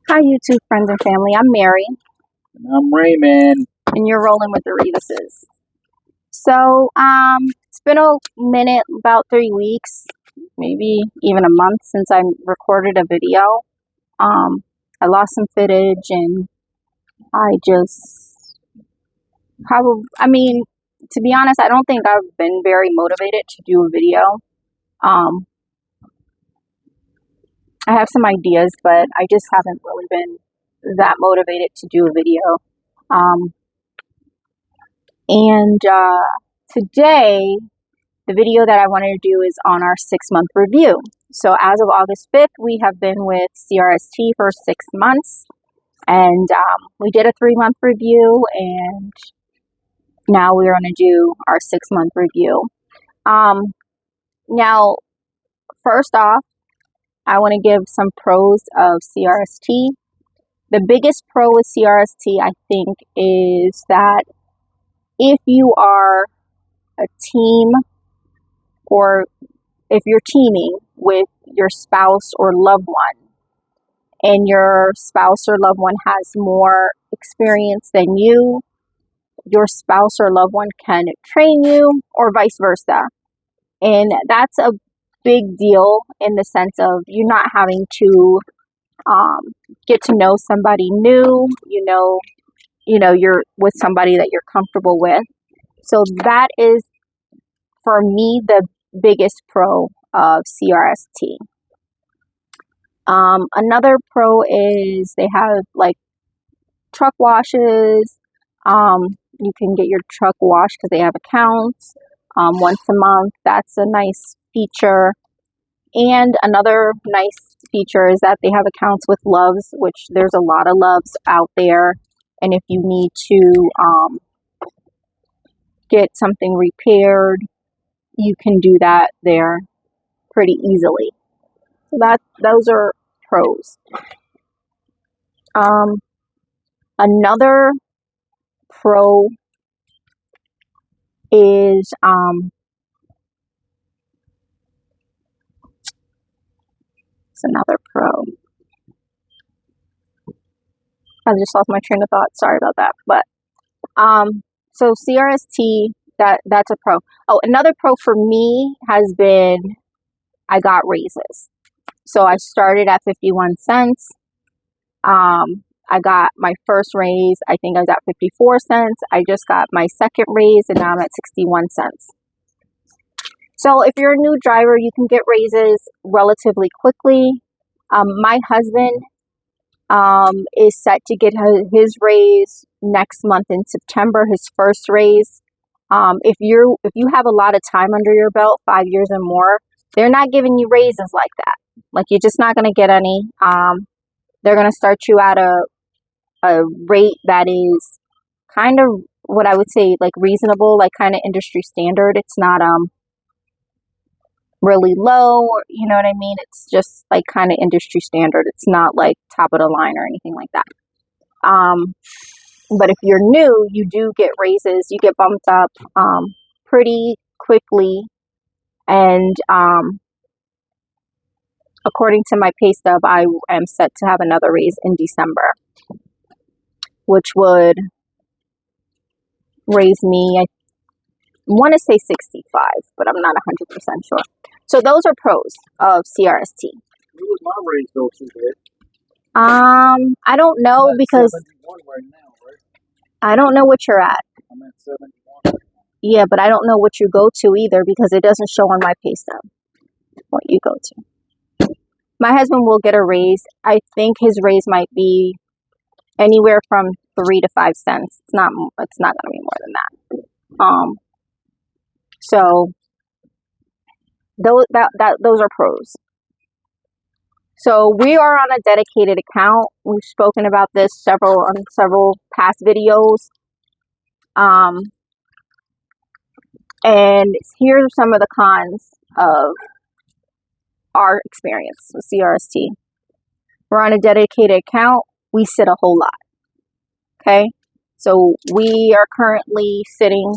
Hi, YouTube friends and family. I'm Mary, And I'm Raymond. and you're rolling with the Reeveses. So, it's been a minute, about 3 weeks, maybe even a month since I recorded a video. I lost some footage, and I just to be honest, I don't think I've been very motivated to do a video. Um, I have some ideas, but I just haven't really been that motivated to do a video. Um, and today, the video that I wanted to do is on our 6-month review. So as of August 5th, we have been with CRST for 6 months, and we did a 3-month review, and now we're going to do our 6-month review. Now, first off, I want to give some pros of CRST. The biggest pro with CRST, I think, is that if you are a team, or if you're teaming with your spouse or loved one, and your spouse or loved one has more experience than you, your spouse or loved one can train you, or vice versa. And that's a big deal in the sense of you not having to get to know somebody new. You're with somebody that you're comfortable with. So that is, for me, the biggest pro of CRST. Another pro is they have like truck washes. You can get your truck washed because they have accounts once a month. That's a nice feature. And another nice feature is that they have accounts with Loves, which there's a lot of Loves out there. And if you need to get something repaired, you can do that there pretty easily. So those are pros. Another pro is it's another pro. I just lost my train of thought. Sorry about that. But so CRST, that's a pro. Oh, another pro for me has been I got raises. So I started at 51 cents. I got my first raise, I think I was at 54 cents. I just got my second raise, and now I'm at 61 cents. So if you're a new driver, you can get raises relatively quickly. My husband is set to get his raise next month in September, his first raise. If you have a lot of time under your belt, 5 years or more, they're not giving you raises like that. Like, you're just not going to get any. They're going to start you at a rate that is kind of what I would say, like, reasonable, like kind of industry standard. It's not really low, you know what I mean? It's just like kind of industry standard. It's not like top of the line or anything like that. But if you're new, you do get raises. You get bumped up pretty quickly. And according to my pay stub, I am set to have another raise in December, which would raise me, I want to say 65, but I'm not 100% sure. So those are pros of CRST. What was my raise though today? I don't know, because 71 right now, right? I don't know what you're at. I'm at 71. Yeah, but I don't know what you go to either, because it doesn't show on my pay stub what you go to. My husband will get a raise. I think his raise might be anywhere from 3 to 5 cents. It's not going to be more than that. So those are pros. So we are on a dedicated account. We've spoken about this on several past videos. And here are some of the cons of our experience with CRST. We're on a dedicated account. We sit a whole lot. Okay? So we are currently sitting,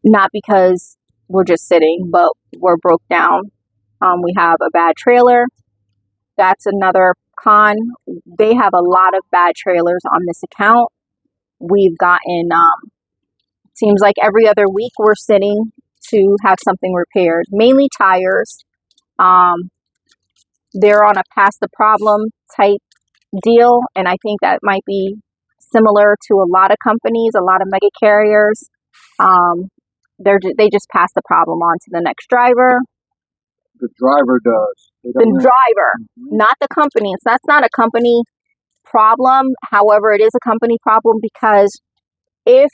not because we're just sitting, but we're broke down. We have a bad trailer. That's another con. They have a lot of bad trailers on this account. We've gotten, seems like every other week we're sitting to have something repaired, mainly tires. Um, they're on a pass the problem type deal, and I think that might be similar to a lot of companies, a lot of mega carriers. Um, they just pass the problem on to the next driver. The driver does. The driver, not the company. That's not a company problem. However, it is a company problem because if,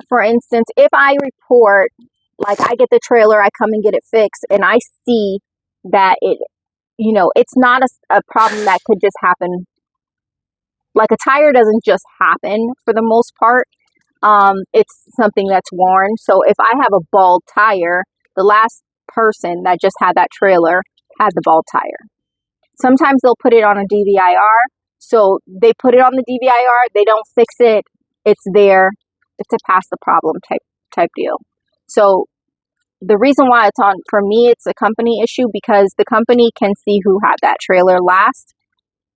for instance, if I report, like I get the trailer, I come and get it fixed, and I see that it's not a problem that could just happen. Like a tire doesn't just happen for the most part. It's something that's worn. So if I have a bald tire, the last person that just had that trailer had the bald tire. Sometimes they'll put it on a DVIR. So they put it on the DVIR, they don't fix it. It's there. It's a pass the problem type deal. So the reason why it's on, for me, it's a company issue because the company can see who had that trailer last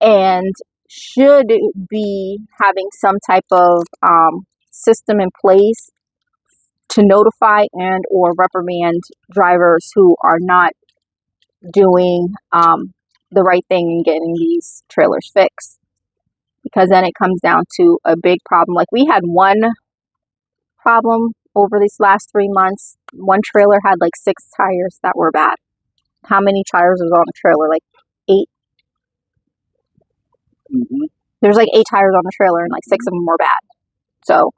and should be having some type of system in place to notify and or reprimand drivers who are not doing the right thing and getting these trailers fixed. Because then it comes down to a big problem. Like we had one problem over these last 3 months. One trailer had like 6 tires that were bad. How many tires was on the trailer? Like 8. Mm-hmm. There's like 8 tires on the trailer and like 6 of them were bad. So,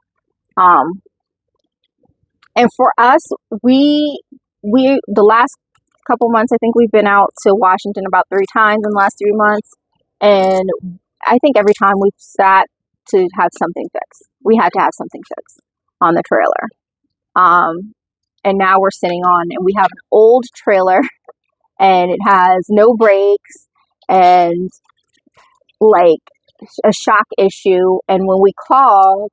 and for us, we the last couple months, I think we've been out to Washington about 3 times in the last 3 months, and I think every time we've sat to have something fixed. We had to have something fixed on the trailer. And now we're sitting on, and we have an old trailer, and it has no brakes and like a shock issue. And when we called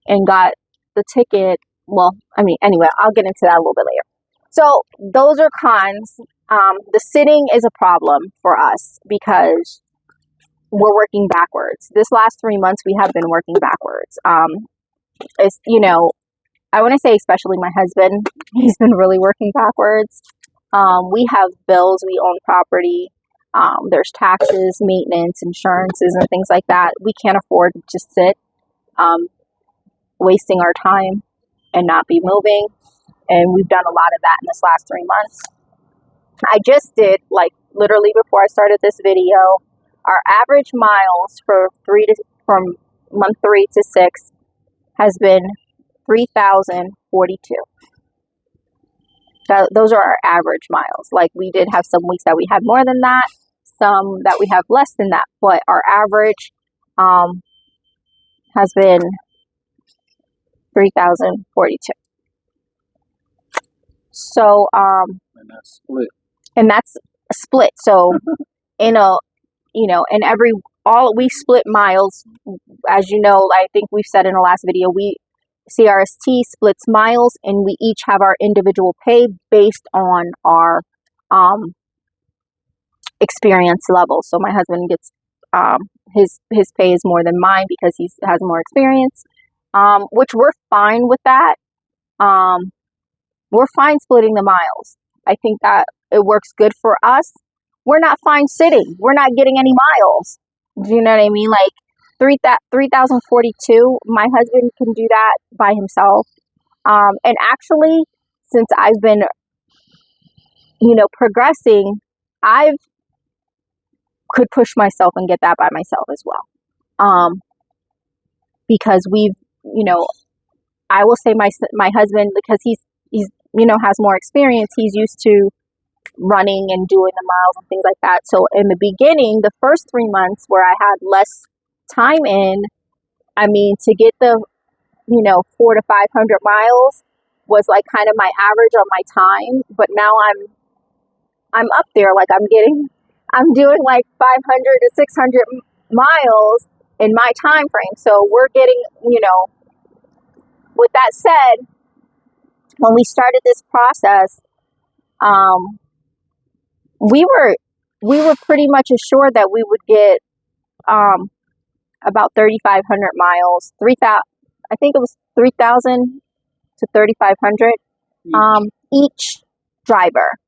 and got the ticket, well, I mean, anyway, I'll get into that a little bit later. So those are cons. The sitting is a problem for us because we're working backwards. This last 3 months, we have been working backwards. It's, I want to say especially my husband, he's been really working backwards. We have bills, we own property. There's taxes, maintenance, insurances, and things like that. We can't afford to just sit, wasting our time and not be moving. And we've done a lot of that in this last 3 months. I just did, like literally before I started this video, our average miles from month 3 to 6 has been 3,042. Those are our average miles. Like we did have some weeks that we had more than that, some that we have less than that, but our average has been 3,042. So and that's split. And that's split. So in we split miles, as you know. I think we've said in the last video, CRST splits miles, and we each have our individual pay based on our experience level. So my husband gets his pay is more than mine because he has more experience, which we're fine with that. We're fine splitting the miles. I think that it works good for us. We're not fine sitting. We're not getting any miles. Do you know what I mean? Like 3,042, my husband can do that by himself. And actually, since I've been, progressing, I've could push myself and get that by myself as well. Because we've, I will say my husband, because he's has more experience. He's used to running and doing the miles and things like that. So in the beginning, the first 3 months where I had less time in, to get the 400 to 500 miles was like kind of my average on my time. But now I'm up there. Like I'm doing like 500 to 600 miles in my time frame. So we're getting, with that said, when we started this process, we were we were pretty much assured that we would get about 3,500 miles. 3,000, I think it was 3,000 to 3,500 each driver.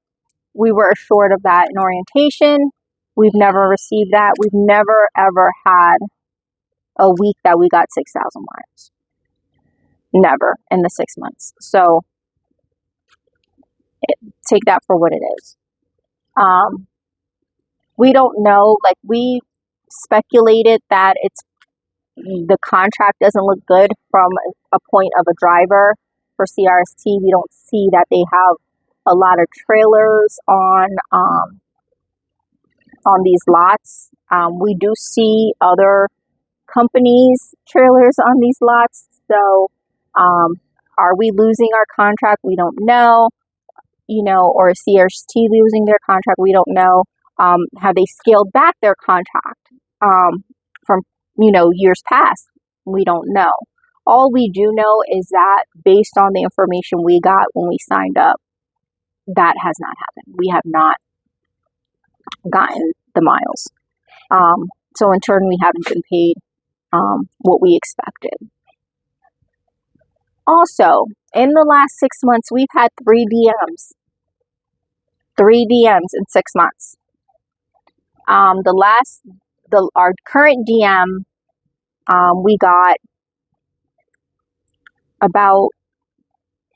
We were assured of that in orientation. We've never received that. We've never ever had a week that we got 6,000 miles. Never in the 6 months. So take that for what it is. We don't know. Like, we speculated that the contract doesn't look good from a point of a driver for CRST. We don't see that they have a lot of trailers on these lots. We do see other companies' trailers on these lots. So, are we losing our contract? We don't know. Or is CRST losing their contract? We don't know. Have they scaled back their contract from years past? We don't know. All we do know is that based on the information we got when we signed up, that has not happened. We have not gotten the miles. So in turn, we haven't been paid what we expected. Also, in the last 6 months, we've had 3 DMs. 3 DMs in 6 months. Our current DM, we got about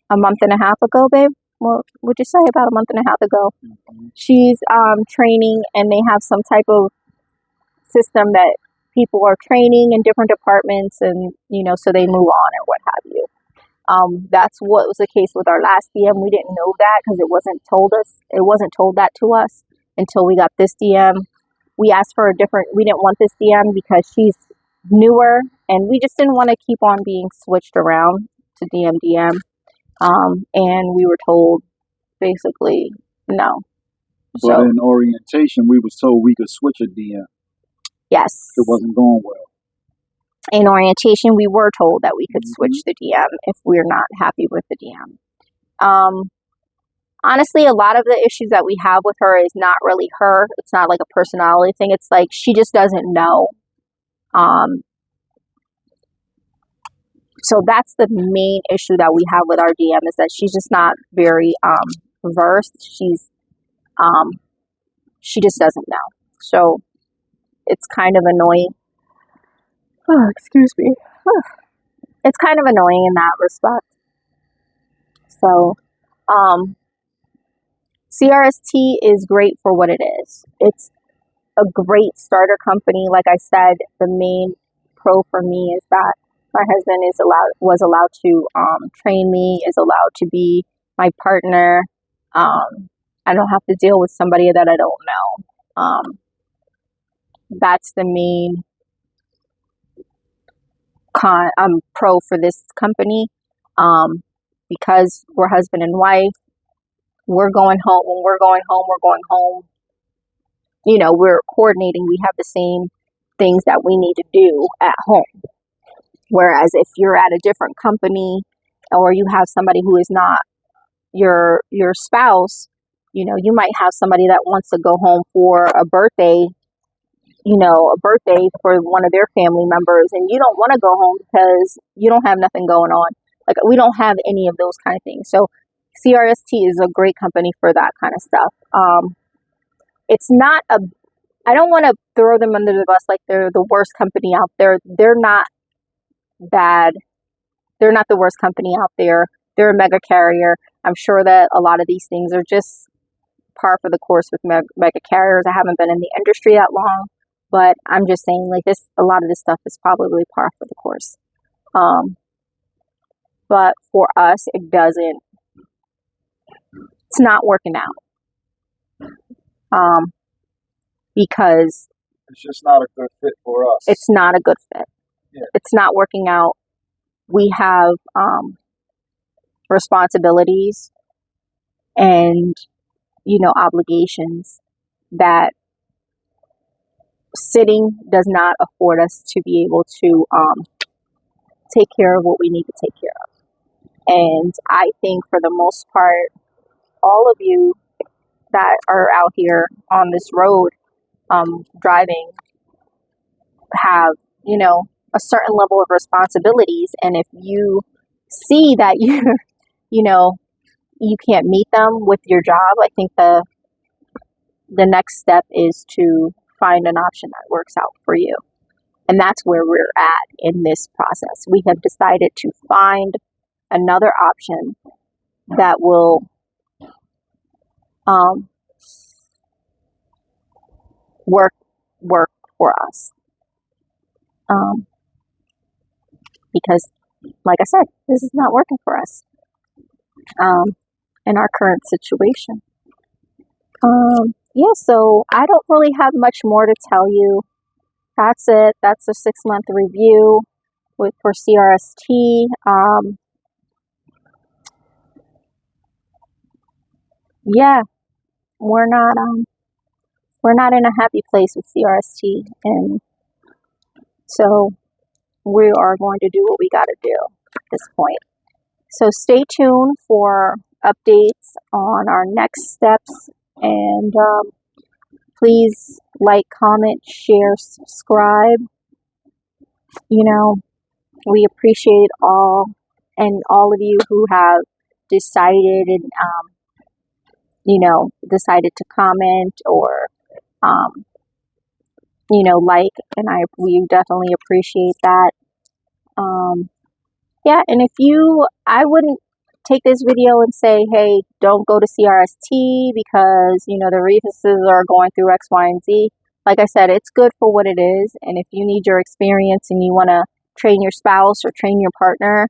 a month and a half ago, babe. Well, would you say about a month and a half ago? Mm-hmm. She's training, and they have some type of system that people are training in different departments, and so they move on or what have you. That's what was the case with our last DM. We didn't know that because it wasn't told that to us until we got this DM. We asked for we didn't want this DM because she's newer, and we just didn't want to keep on being switched around to DM. And we were told basically no. But in orientation, we was told we could switch a DM. Yes. It wasn't going well. In orientation, we were told that we could switch the DM if we're not happy with the DM. Honestly, a lot of the issues that we have with her is not really her. It's not like a personality thing. It's like she just doesn't know. So that's the main issue that we have with our DM, is that she's just not very versed. She just doesn't know. So it's kind of annoying. Oh, excuse me. It's kind of annoying in that respect. So, CRST is great for what it is. It's a great starter company. Like I said, the main pro for me is that my husband was allowed to train me, is allowed to be my partner. I don't have to deal with somebody that I don't know. That's the main pro for this company, because we're husband and wife. We're going home. When we're going home. We're coordinating. We have the same things that we need to do at home. Whereas if you're at a different company, or you have somebody who is not your spouse, you might have somebody that wants to go home for a birthday for one of their family members, and you don't want to go home because you don't have nothing going on. Like, we don't have any of those kind of things. So CRST is a great company for that kind of stuff. It's not I don't want to throw them under the bus like they're the worst company out there. They're not bad. They're not the worst company out there. They're a mega carrier. I'm sure that a lot of these things are just par for the course with mega carriers. I haven't been in the industry that long, but I'm just saying, like, a lot of this stuff is probably par for the course. But for us, it's not working out. Because it's just not a good fit for us. It's not a good fit. Yeah. It's not working out. We have responsibilities and obligations that sitting does not afford us to be able to take care of what we need to take care of. And I think for the most part, all of you that are out here on this road driving have, you know, a certain level of responsibilities. And if you see that you know, you can't meet them with your job, I think the next step is to find an option that works out for you. And that's where we're at in this process. We have decided to find another option that will work for us. Because, like I said, this is not working for us in our current situation. Yeah, so I don't really have much more to tell you. That's it. That's the 6-month review for CRST. Yeah, we're not in a happy place with CRST, and so we are going to do what we got to do at this point. So stay tuned for updates on our next steps, and please like, comment, share, subscribe. You know, we appreciate all of you who have decided and decided to comment or like, and we definitely appreciate that. Yeah, and I wouldn't take this video and say, hey, don't go to CRST because, the refuses are going through X, Y, and Z. Like I said, it's good for what it is. And if you need your experience and you want to train your spouse or train your partner,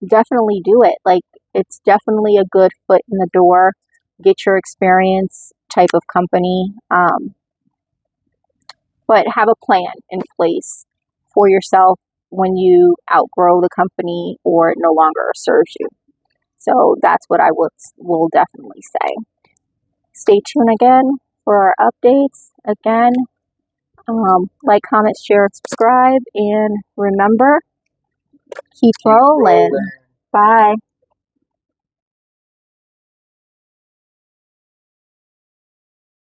definitely do it. Like, it's definitely a good foot in the door. Get your experience type of company. But have a plan in place for yourself when you outgrow the company or it no longer serves you. So that's what I will definitely say. Stay tuned again for our updates. Again, like, comment, share, subscribe, and remember, keep rolling. Bye.